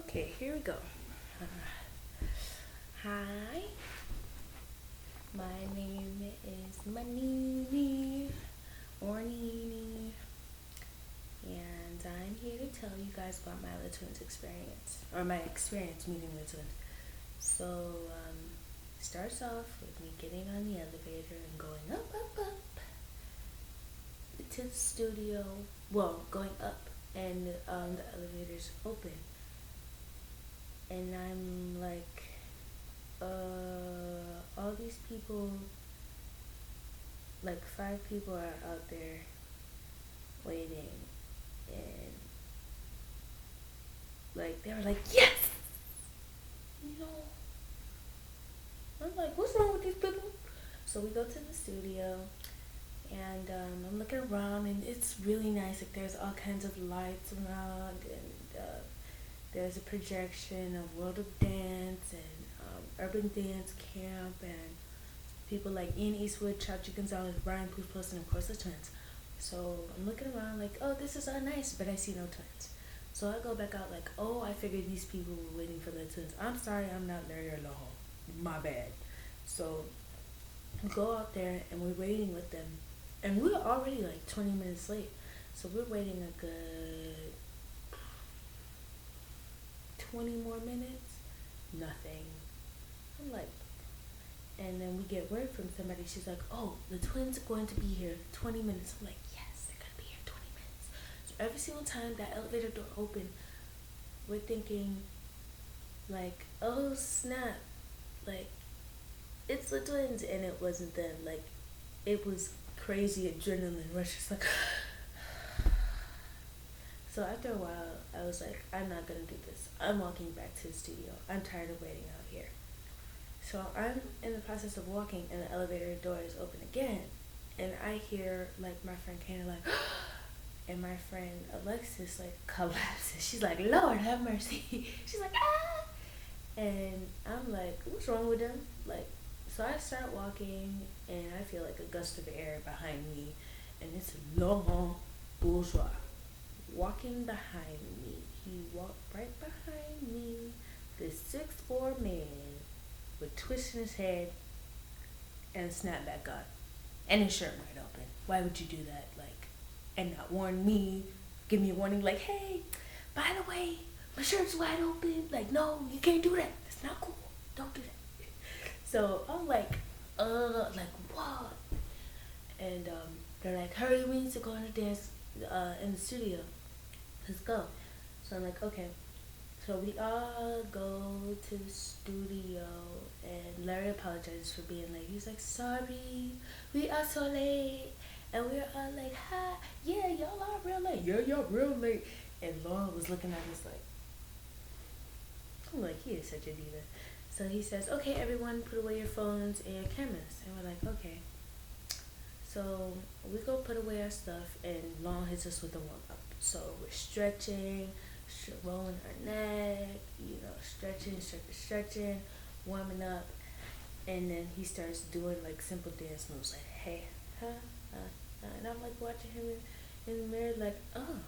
Okay, here we go. Hi, my name is Manini or Nini, and I'm here to tell you guys about my little twins experience, or my experience meeting little twins. So, starts off with me getting on the elevator and going up, up, up to the studio. Well, going up, and the elevator's open, and I'm like, all these people, like five people are out there waiting, and like they were like, yes, you know. I'm like, what's wrong with these people? So we go to the studio, and I'm looking around, and it's really nice. Like there's all kinds of lights around, and there's a projection of World of Dance and Urban Dance Camp and people like Ian Eastwood, Chachi Gonzalez, Brian Puspos, and of course the twins. So I'm looking around like, oh, this is all nice, but I see no twins. So I go back out like, oh, I figured these people were waiting for the twins. I'm sorry, I'm not Larry or Loho. My bad. So we go out there and we're waiting with them, and we're already like 20 minutes late. So we're waiting a good 20 more minutes. Nothing. I'm like, and then we get word from somebody. She's like, oh, the twins are going to be here 20 minutes. I'm like, yes, they're going to be here 20 minutes. So every single time that elevator door opened, we're thinking, like, oh, snap. Like, it's the twins. And it wasn't them. Like, it was crazy adrenaline rush. It's like, so after a while, I was like, I'm not going to do this. I'm walking back to the studio. I'm tired of waiting out here. So I'm in the process of walking, and the elevator door is open again, and I hear like my friend Kana like, and my friend Alexis like collapses. She's like, Lord have mercy. She's like, ah, and I'm like, what's wrong with them? Like, so I start walking, and I feel like a gust of air behind me, and it's Laurent Bourgeois walking behind me. He walked right behind me. This 6'4" man with twist in his head and a snapback on and his shirt right open. Why would you do that? Like, and not warn me, give me a warning like, hey, by the way, my shirt's wide open. Like, no, you can't do that. It's not cool. Don't do that. So I'm like, like what? And they're like, hurry, we need to go on a dance in the studio. Let's go. So I'm like, okay. So we all go to the studio, and Larry apologizes for being late. He's like, sorry, we are so late. And we're all like, hi, yeah, y'all are real late. Yeah, y'all real late. And Lauren was looking at us like, I'm like, he is such a diva. So he says, okay, everyone, put away your phones and your cameras. And we're like, okay. So we go put away our stuff, and Lauren hits us with a warm up. So we're stretching, rolling her neck, stretching, warming up, and then he starts doing like simple dance moves like hey, huh, and I'm like watching him in the mirror like, oh,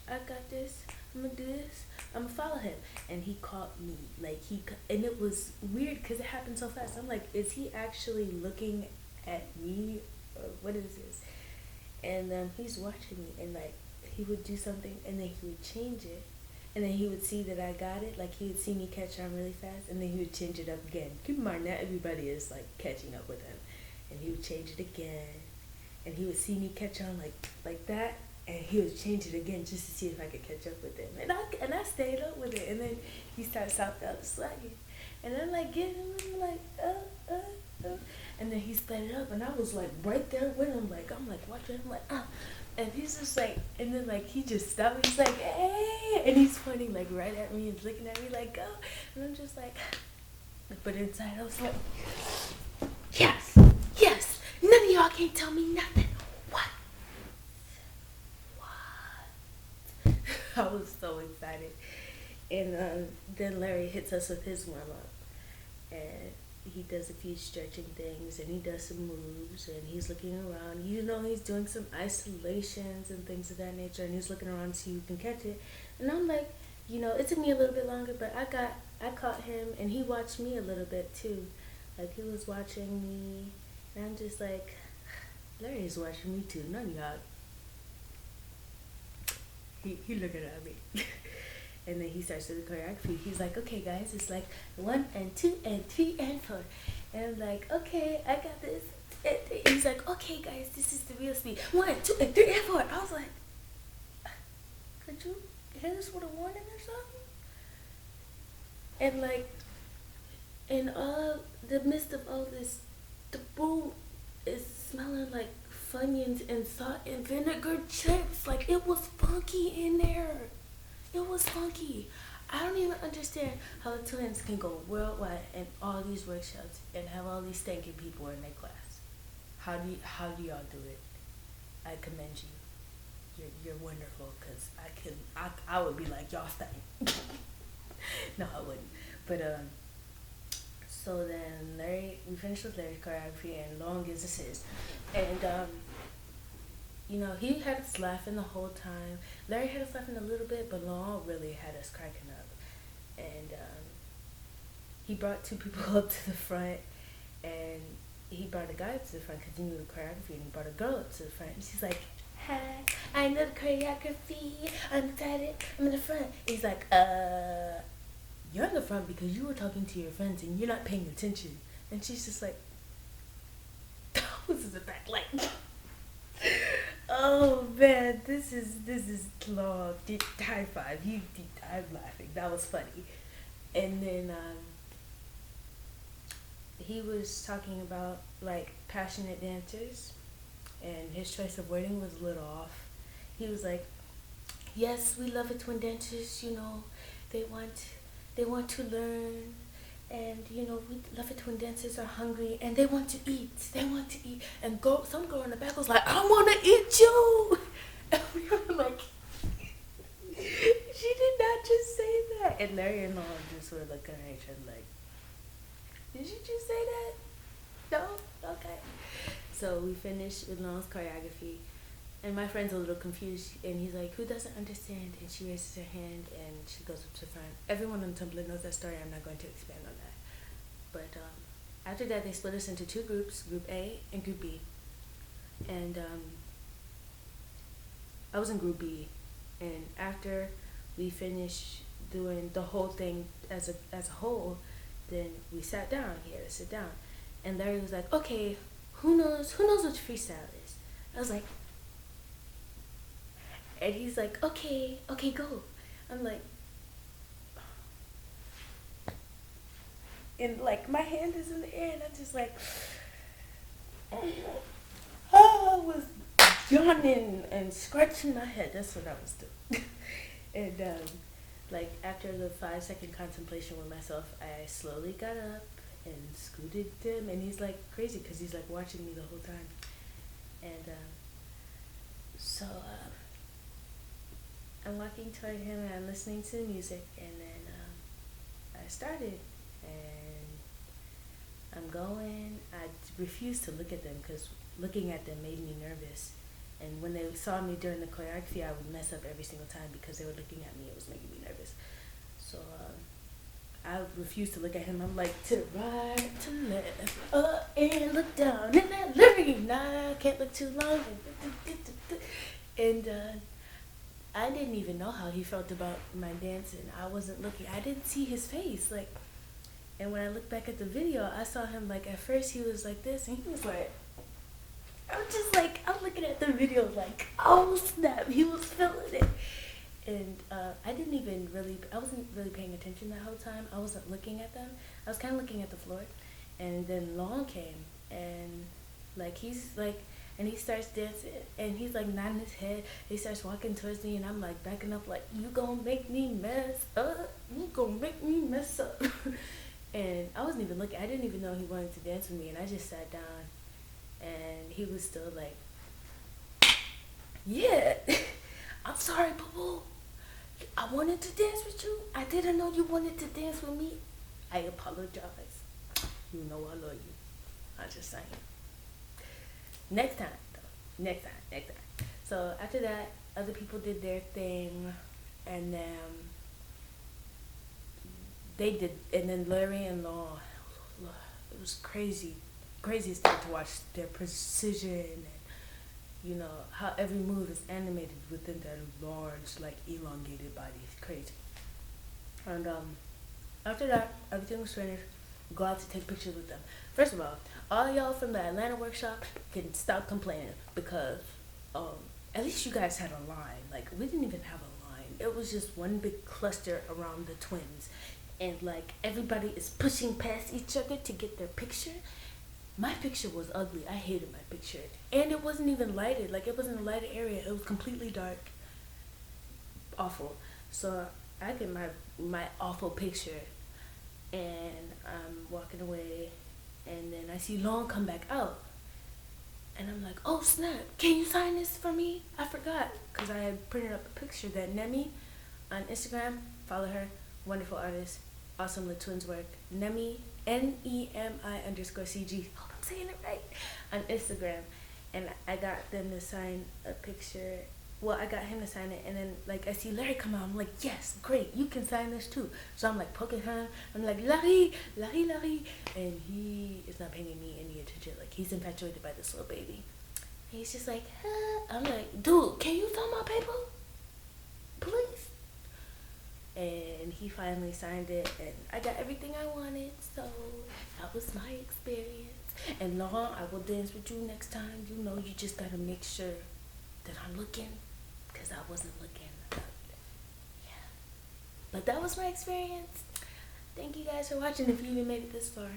I got this. I'm gonna do this. I'm gonna follow him, and he caught me like and it was weird because it happened so fast. I'm like, is he actually looking at me, or what is this? And he's watching me, and like he would do something, and then he would change it, and then he would see that I got it. Like he would see me catch on really fast, and then he would change it up again. Keep in mind, not everybody is like catching up with him, and he would change it again, and he would see me catch on like that, and he would change it again just to see if I could catch up with him. And I stayed up with it, and then he started South Dallas slacking, and I'm like getting him like and then he sped it up, and I was like right there with him, like I'm like watching him like and he's just like, and then like he just stopped. He's like, hey, and he's pointing like right at me and looking at me like, go, and I'm just like, but inside I was like, yes, yes, none of y'all can't tell me nothing. What? I was so excited, and then Larry hits us with his warm up, and he does a few stretching things, and he does some moves, and he's looking around. He's doing some isolations and things of that nature, and he's looking around to see who can catch it. And I'm like, it took me a little bit longer, but I caught him, and he watched me a little bit too. Like he was watching me, and I'm just like, Larry's watching me too. None of y'all. He looking at me. And then he starts to do the choreography. He's like, okay, guys, it's like 1 and 2 and 3 and 4. And I'm like, okay, I got this. And he's like, okay, guys, this is the real speed. 1, 2 and 3 and 4. I was like, could you hit us with a warning or something? And like, in all the midst of all this, the room is smelling like Funyuns and salt and vinegar chips. Like, it was funky in there. It was funky. I don't even understand how the twins can go worldwide in all these workshops and have all these stinking people in their class. How do y'all do it? I commend you. You're wonderful, because I would be like, y'all stink. No, I wouldn't. But so then we finished with Larry's choreography, and long as this is, and he had us laughing the whole time. Larry had us laughing a little bit, but Long really had us cracking up. And he brought two people up to the front, and he brought a guy up to the front because he knew the choreography, and he brought a girl up to the front. And she's like, hi, I know the choreography. I'm excited. I'm in the front. He's like, you're in the front because you were talking to your friends and you're not paying attention. And she's just like, this is a back like. Oh man, this is long. High five. I'm laughing. That was funny. And then he was talking about like passionate dancers, and his choice of wording was a little off. He was like, yes, we love it when dancers, they want to learn, and we love it when dancers are hungry and they want to eat. And some girl in the back was like, I want to eat you. And we were like, she did not just say that. And Larry and Long just were looking at each other like, did you just say that? No? Okay. So we finished with Long's choreography, and my friend's a little confused, and he's like, who doesn't understand? And she raises her hand, and she goes up to the front. Everyone on Tumblr knows that story. I'm not going to expand on that. But after that, they split us into two groups, Group A and Group B. And I was in Group B, and after we finished doing the whole thing as a whole, then we sat down. He had to sit down, and Larry was like, okay, who knows what freestyle is? I was like, and he's like, okay, go. I'm like, and like my hand is in the air, and I'm just like, I was yawning and scratching my head. That's what I was doing. And like after the 5-second contemplation with myself, I slowly got up and scooted him, and he's like crazy because he's like watching me the whole time. And so I'm walking toward him, and I'm listening to the music, and then I started, and I'm going. I refused to look at them because looking at them made me nervous. And when they saw me during the choreography, I would mess up every single time because they were looking at me. It was making me nervous. So I refused to look at him. I'm like, to the right, to the left, up and look down. And that Larry, I can't look too long. And I didn't even know how he felt about my dancing. I wasn't looking. I didn't see his face. Like, and when I look back at the video, I saw him like at first he was like this, and he was like, I'm looking at the video like, oh snap, he was feeling it. And I wasn't really paying attention that whole time. I wasn't looking at them. I was kind of looking at the floor. And then Long came, and like he's like, and he starts dancing, and he's like nodding his head. He starts walking towards me, and I'm like backing up like, you gonna make me mess up? You gonna make me mess up? And I wasn't even looking. I didn't even know he wanted to dance with me, and I just sat down. And he was still like, yeah, I'm sorry, boo-boo. I wanted to dance with you. I didn't know you wanted to dance with me. I apologize. You know I love you. I'm just saying. Next time, though. Next time. So after that, other people did their thing. And then they did, and then Larry and Law, it was crazy, craziest thing to watch their precision and how every move is animated within their large, like elongated bodies. Crazy. And after that, everything was finished. Go out to take pictures with them. First of all y'all from the Atlanta workshop can stop complaining because um, at least you guys had a line. Like we didn't even have a line. It was just one big cluster around the twins, and like everybody is pushing past each other to get their picture. My picture was ugly. I hated my picture, and it wasn't even lighted. Like it wasn't a lighted area. It was completely dark. Awful. So I get my awful picture, and I'm walking away, and then I see Long come back out, and I'm like, oh snap! Can you sign this for me? I forgot because I had printed up a picture that Nemi on Instagram. Follow her, wonderful artist, awesome with twins work. Nemi NEMI_CG. Hope I'm saying it right on Instagram, and I got them to sign a picture. Well, I got him to sign it, and then like I see Larry come out. I'm like, yes, great, you can sign this too. So I'm like poking him. I'm like, Larry, Larry, Larry, and he is not paying me any attention. Like he's infatuated by this little baby. And he's just like, I'm like, dude, can you sign my paper, please? And he finally signed it, and I got everything I wanted. So that was my experience. And Laurent, I will dance with you next time. You just gotta make sure that I'm looking. Because I wasn't looking. Yeah. But that was my experience. Thank you guys for watching if you even made it this far.